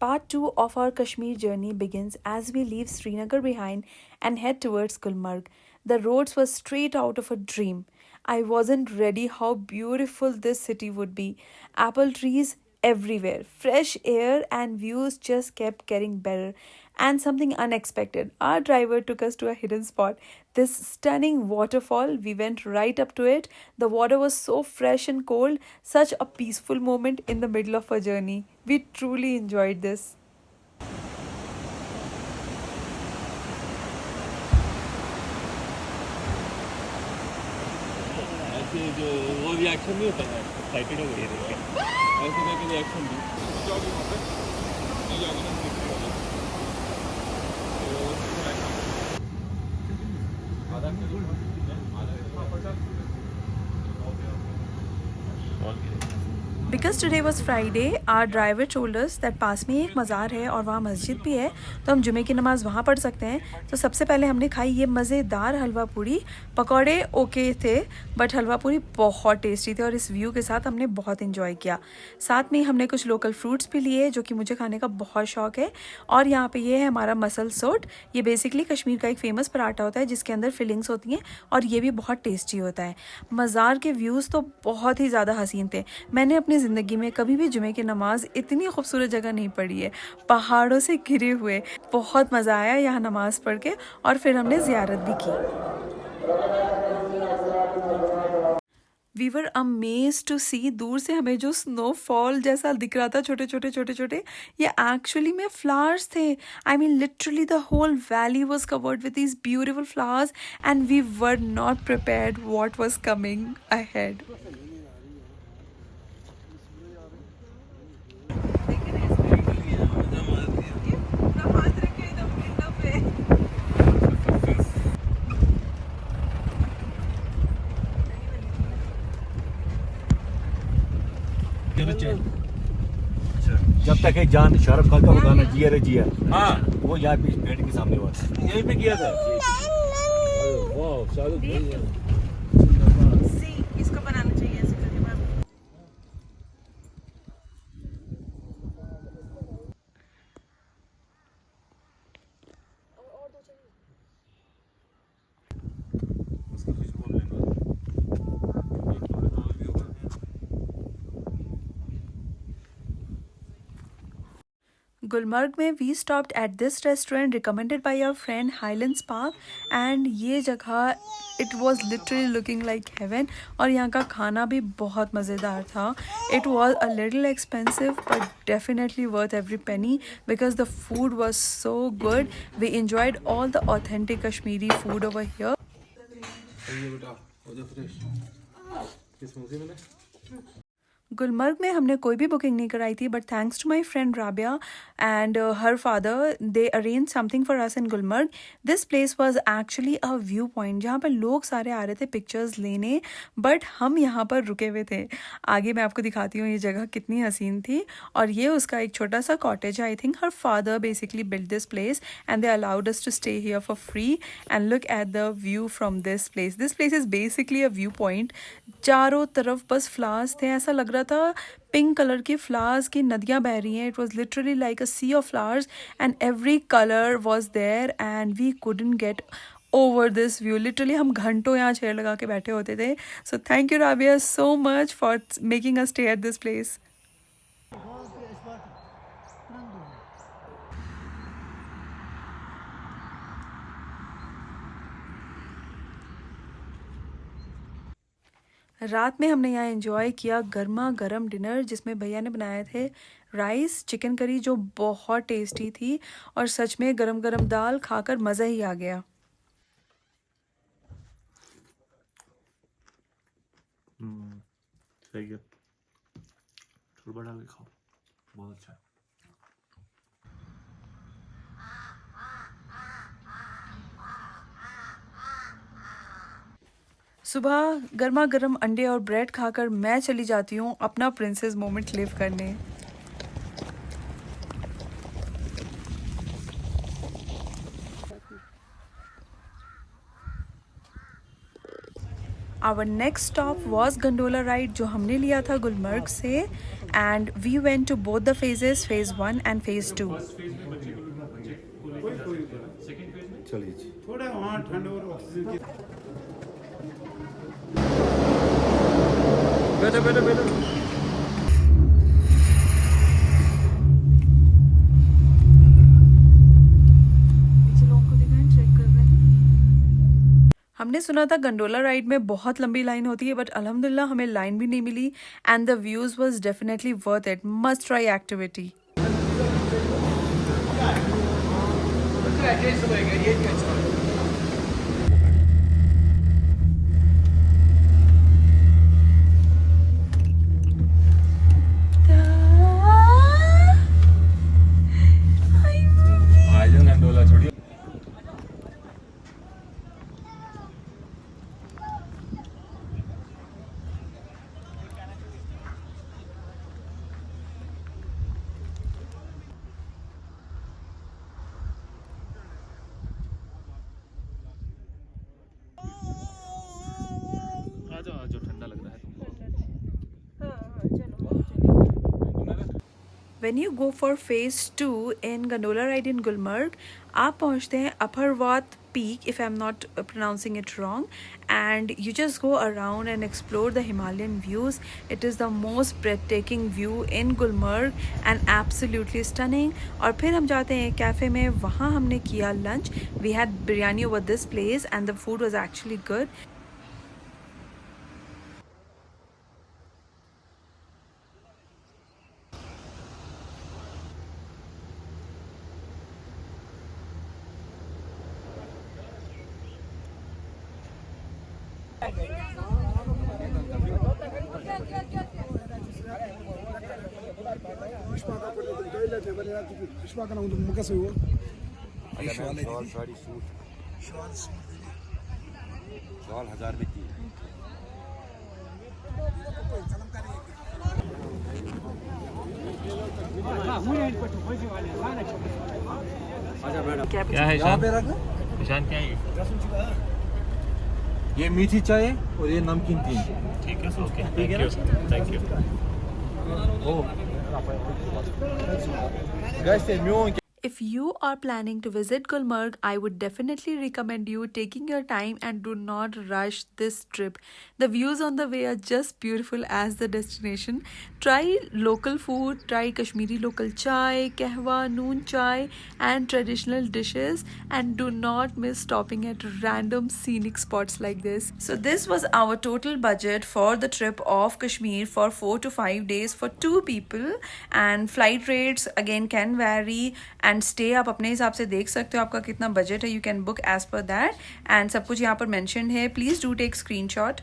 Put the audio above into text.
Part 2 of our Kashmir journey begins as we leave Srinagar behind and head towards Gulmarg. The roads were straight out of a dream. I wasn't ready how beautiful this city would be. Apple trees everywhere, fresh air, and views just kept getting better. And something unexpected. Our driver took us to a hidden spot. This stunning waterfall, we went right up to it. The water was so fresh and cold, such a peaceful moment in the middle of our journey. We truly enjoyed this. ऐसे जो वो reaction नहीं होता है excited हो गई देख के ऐसे करके रिएक्शन दी जाओगे वहाँ पे नहीं जाओगे ना आधा Because today was Friday, our driver told us that पास में ही एक मज़ार है और वहाँ मस्जिद भी है, तो हम जुमे की नमाज़ वहाँ पढ़ सकते हैं। तो सबसे पहले हमने खाई ये मज़ेदार हलवा पूरी। पकौड़े ओके थे, बट हलवा पूरी बहुत टेस्टी थे और इस व्यू के साथ हमने बहुत इन्जॉय किया। साथ में हमने कुछ लोकल फ्रूट्स भी लिए जो कि मुझे खाने का बहुत शौक़ है। और यहाँ पे ये है हमारा मसल सोट। ये बेसिकली कश्मीर का एक फ़ेमस पराठा होता है जिसके अंदर फिलिंग्स होती हैं और ये भी बहुत टेस्टी होता है। मज़ार के व्यूज़ तो बहुत ही ज़्यादा हसीन थे। मैंने अपनी ज़िंदगी में कभी भी जुमे की नमाज़ इतनी खूबसूरत जगह नहीं पढ़ी है, पहाड़ों से घिरे हुए। बहुत मज़ा आया यहाँ नमाज़ पढ़ के और फिर हमने ज़ियारत भी की। वी वर अमेज्ड टू सी, दूर से हमें जो स्नोफॉल जैसा दिख रहा था, छोटे छोटे छोटे छोटे, ये एक्चुअली में फ्लावर्स थे। I mean literally the whole valley was covered with these beautiful flowers and we were not prepared what was coming ahead. जब तक है जान शाहरुख खान का वो गाना जिया रे जिया, हाँ वो यहाँ पे पेड़ के सामने हुआ था। यहीं पे किया था। वाह शाहरुख भाई इसको बनाना चाहिए ऐसे करके मैम। गुलमर्ग में we stopped at this restaurant recommended by our friend Highlands Park and ये जगह it was literally looking like heaven और यहाँ का खाना भी बहुत मज़ेदार था। It was a little expensive but definitely worth every penny because the food was so good. We enjoyed all the authentic Kashmiri food over here. Gulmarg में हमने कोई भी बुकिंग नहीं कराई थी, but thanks to my friend Rabia and her father they arrange something for us in Gulmarg. This place was actually a view point जहाँ पर लोग सारे आ रहे थे पिक्चर्स लेने, बट हम यहाँ पर रुके हुए थे। आगे मैं आपको दिखाती हूँ ये जगह कितनी हसीन थी। और ये उसका एक छोटा सा कॉटेज है। I think her father basically build this place and they allowed us to stay here for free and look at the view from this place. This place is basically a view point. चारों तरफ बस flowers थे, ऐसा लग रहा था pink colour की flowers की नदियाँ बह रही हैं। It was literally like a sea of flowers and every colour was there and we couldn't get over this view. Literally हम घंटों यहाँ चेयर लगा के बैठे होते थे। So thank you Rabia so much for making us stay at this place. रात में हमने यहाँ एंजॉय किया गर्मा गर्म डिनर जिसमें भैया ने बनाए थे राइस चिकन करी जो बहुत टेस्टी थी और सच में गरम गरम दाल खाकर मज़ा ही आ गया। सही है, थोड़ा बड़ा भी खाओ, बहुत अच्छा है। सुबह गर्मा गर्म अंडे और ब्रेड खाकर मैं चली जाती हूँ अपना प्रिंसेस मोमेंट लिव करने। Our next stop was gondola ride जो हमने लिया था गुलमर्ग से and we went to both the phases, phase 1 and phase 2. चलिए जी। थोड़ा वहाँ ठंड और ऑक्सीजन की बैठो बैठो बैठो। हमने सुना था गंडोला राइड में बहुत लंबी लाइन होती है, बट अल्हम्दुलिल्लाह हमें लाइन भी नहीं मिली and the views was definitely worth it. Must try activity. आज गंडोला छोड़िए। जो ठंडा लग रहा है When you go for phase 2 in Gondola ride in Gulmarg, आप पहुंचते हैं Upperwath Peak, if I'm not pronouncing it wrong, and you just go around and explore the Himalayan views. It is the most breathtaking view in Gulmarg and absolutely stunning. और फिर हम जाते हैं cafe में, वहाँ हमने किया lunch. We had biryani over this place and the food was actually good. Sari suit shawl 1000 में 3. क्या है ईशान? ईशान क्या है? ये मीठी चाय और ये नमकीन 3. ठीक है okay thank you Guys, they know. If you are planning to visit Gulmarg, I would definitely recommend you taking your time and do not rush this trip. The views on the way are just beautiful as the destination. Try local food, try Kashmiri local chai, kahwa, noon chai and traditional dishes, and do not miss stopping at random scenic spots like this. So this was our total budget for the trip of Kashmir for 4 to 5 days for 2 people, and flight rates again can vary and stay आप अपने हिसाब से देख सकते हो आपका कितना budget है. You can book as per that and सब कुछ यहाँ पर mentioned है. Please do take screenshot.